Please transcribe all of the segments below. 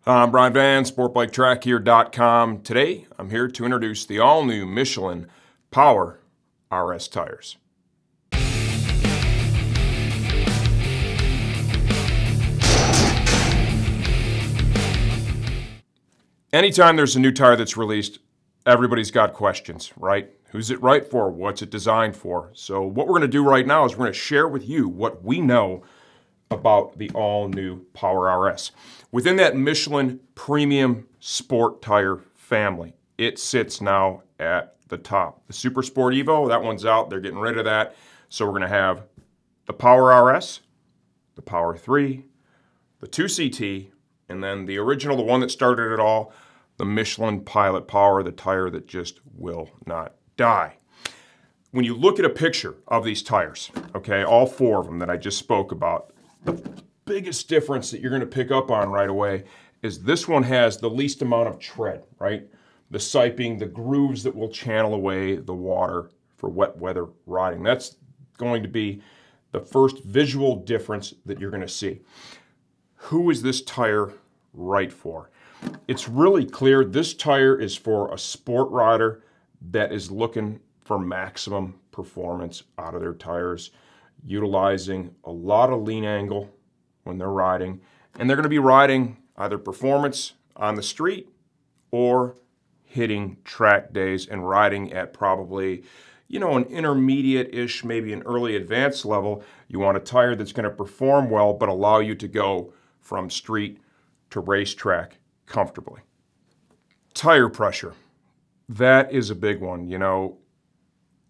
I'm Brian Van, SportbikeTrackHere.com. Today, I'm here to introduce the all-new Michelin Power RS tires. Anytime there's a new tire that's released, everybody's got questions, right? Who's it right for? What's it designed for? So what we're going to do right now is we're going to share with you what we know about the all-new Power RS. Within that Michelin premium sport tire family, it sits now at the top. The Super Sport Evo, that one's out. They're getting rid of that. So we're going to have the Power RS, the Power 3, the 2CT, and then the original, the one that started it all, the Michelin Pilot Power, the tire that just will not die. When you look at a picture of these tires, okay, all four of them that I just spoke about, the biggest difference that you're going to pick up on right away is this one has the least amount of tread, right? The siping, the grooves that will channel away the water for wet weather riding. That's going to be the first visual difference that you're going to see. Who is this tire right for? It's really clear this tire is for a sport rider that is looking for maximum performance out of their tires, utilizing a lot of lean angle when they're riding. And they're going to be riding either performance on the street or hitting track days and riding at probably, an intermediate-ish, maybe an early advanced level. You want a tire that's going to perform well but allow you to go from street to racetrack comfortably. Tire pressure. That is a big one.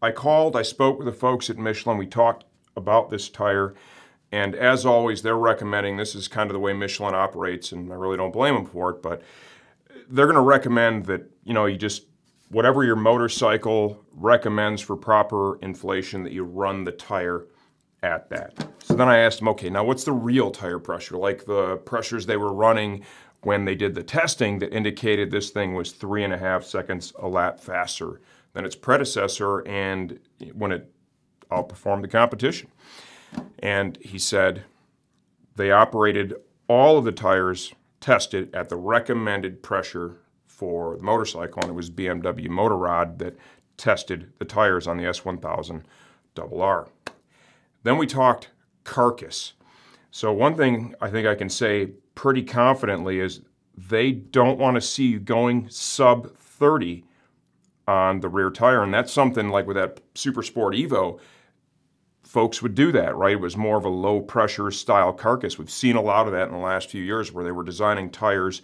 I spoke with the folks at Michelin. We talked about this tire, and as always, they're recommending, this is kind of the way Michelin operates, and I really don't blame them for it, but they're going to recommend that, you just, whatever your motorcycle recommends for proper inflation, that you run the tire at that. So then I asked them, okay, now what's the real tire pressure? Like the pressures they were running when they did the testing that indicated this thing was 3.5 seconds a lap faster than its predecessor, and when it outperformed the competition. And he said they operated all of the tires tested at the recommended pressure for the motorcycle, and it was BMW Motor Rod that tested the tires on the S1000 RR. Then we talked carcass. So one thing I think I can say pretty confidently is they don't want to see you going sub 30 on the rear tire, and that's something like with that Super Sport Evo, folks would do that, right? It was more of a low pressure style carcass. We've seen a lot of that in the last few years where they were designing tires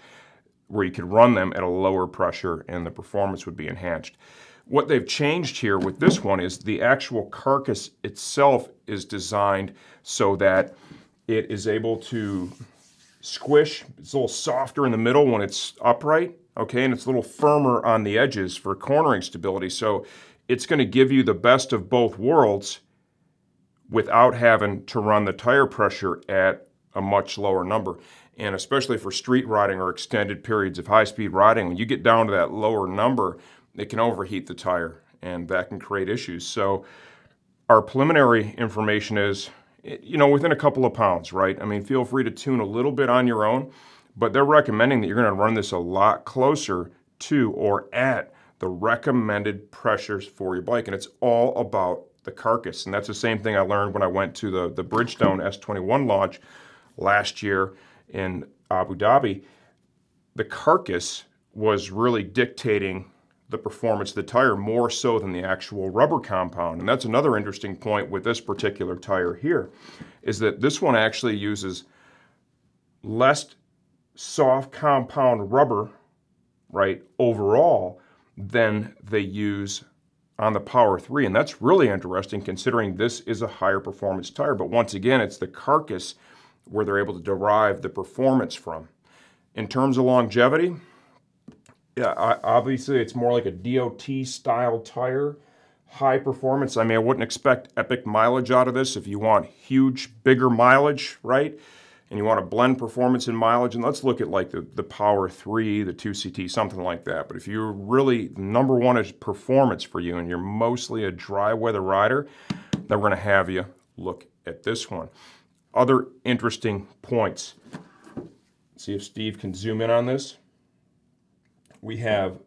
where you could run them at a lower pressure and the performance would be enhanced. What they've changed here with this one is the actual carcass itself is designed so that it is able to squish. It's a little softer in the middle when it's upright, okay, and it's a little firmer on the edges for cornering stability. So it's going to give you the best of both worlds without having to run the tire pressure at a much lower number. And especially for street riding or extended periods of high-speed riding, when you get down to that lower number, it can overheat the tire, and that can create issues. So our preliminary information is, within a couple of pounds, right? I mean, feel free to tune a little bit on your own, but they're recommending that you're going to run this a lot closer to or at the recommended pressures for your bike, and it's all about the carcass. And that's the same thing I learned when I went to the Bridgestone S21 launch last year in Abu Dhabi. The carcass was really dictating the performance of the tire more so than the actual rubber compound. And that's another interesting point with this particular tire here, is that this one actually uses less soft compound rubber, right, overall than they use on the Power 3. And that's really interesting considering this is a higher performance tire. But once again, it's the carcass where they're able to derive the performance from. In terms of longevity, yeah, obviously it's more like a DOT style tire, high performance. I mean, I wouldn't expect epic mileage out of this. If you want huge, bigger mileage, right, and you want to blend performance and mileage, and let's look at like the Power 3, the 2CT, something like that. But if you're really, number one is performance for you, and you're mostly a dry weather rider, then we're going to have you look at this one. Other interesting points. See if Steve can zoom in on this. We have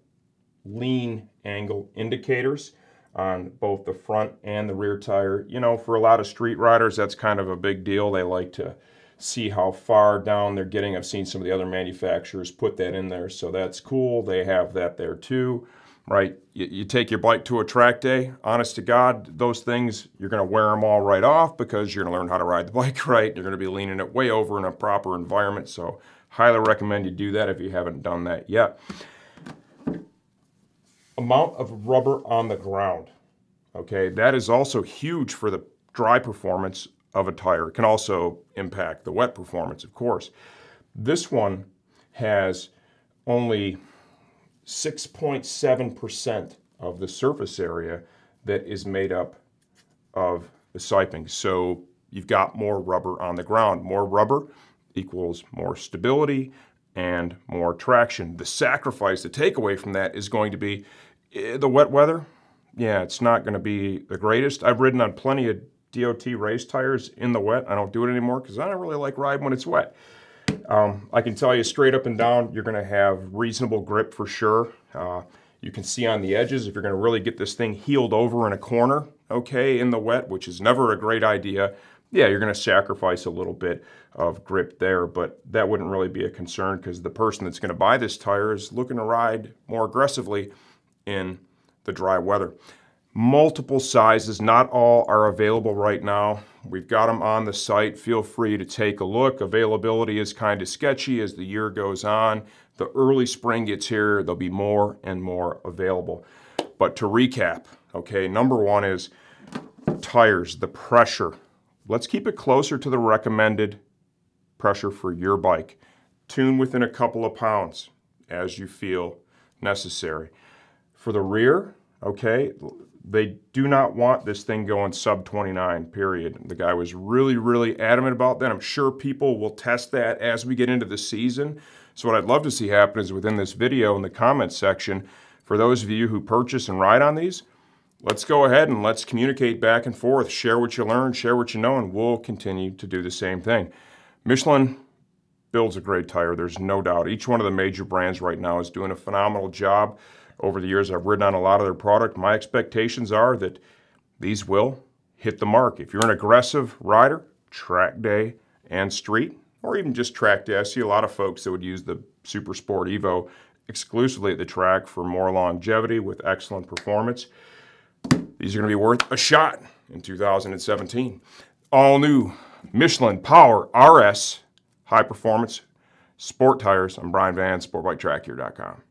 lean angle indicators on both the front and the rear tire. You know, for a lot of street riders, that's kind of a big deal. They like to see how far down they're getting. I've seen some of the other manufacturers put that in there, so that's cool. They have that there too, right? You take your bike to a track day, honest to God, those things, you're gonna wear them all right off because you're gonna learn how to ride the bike right. You're gonna be leaning it way over in a proper environment, so highly recommend you do that if you haven't done that yet. Amount of rubber on the ground, okay? That is also huge for the dry performance of a tire. It can also impact the wet performance, of course. This one has only 6.7% of the surface area that is made up of the siping. So you've got more rubber on the ground. More rubber equals more stability and more traction. The sacrifice, the takeaway from that is going to be the wet weather. Yeah, it's not going to be the greatest. I've ridden on plenty of DOT race tires in the wet. I don't do it anymore because I don't really like riding when it's wet. I can tell you straight up and down, you're going to have reasonable grip for sure. You can see on the edges if you're going to really get this thing heeled over in a corner, okay, in the wet, which is never a great idea. Yeah, you're going to sacrifice a little bit of grip there, but that wouldn't really be a concern because the person that's going to buy this tire is looking to ride more aggressively in the dry weather. Multiple sizes, not all are available right now. We've got them on the site. Feel free to take a look. Availability is kind of sketchy as the year goes on. The early spring gets here, there'll be more and more available. But to recap, okay, number one is tires, the pressure. Let's keep it closer to the recommended pressure for your bike. Tune within a couple of pounds as you feel necessary. For the rear, okay, they do not want this thing going sub 29, period. The guy was really, really adamant about that. I'm sure people will test that as we get into the season. So what I'd love to see happen is within this video in the comments section, for those of you who purchase and ride on these, let's go ahead and let's communicate back and forth. Share what you learn, share what you know, and we'll continue to do the same thing. Michelin builds a great tire, there's no doubt. Each one of the major brands right now is doing a phenomenal job. Over the years, I've ridden on a lot of their product. My expectations are that these will hit the mark. If you're an aggressive rider, track day and street, or even just track day, I see a lot of folks that would use the Super Sport Evo exclusively at the track for more longevity with excellent performance. These are going to be worth a shot in 2017. All new Michelin Power RS high performance sport tires. I'm Brian Van, SportbikeTrackHere.com.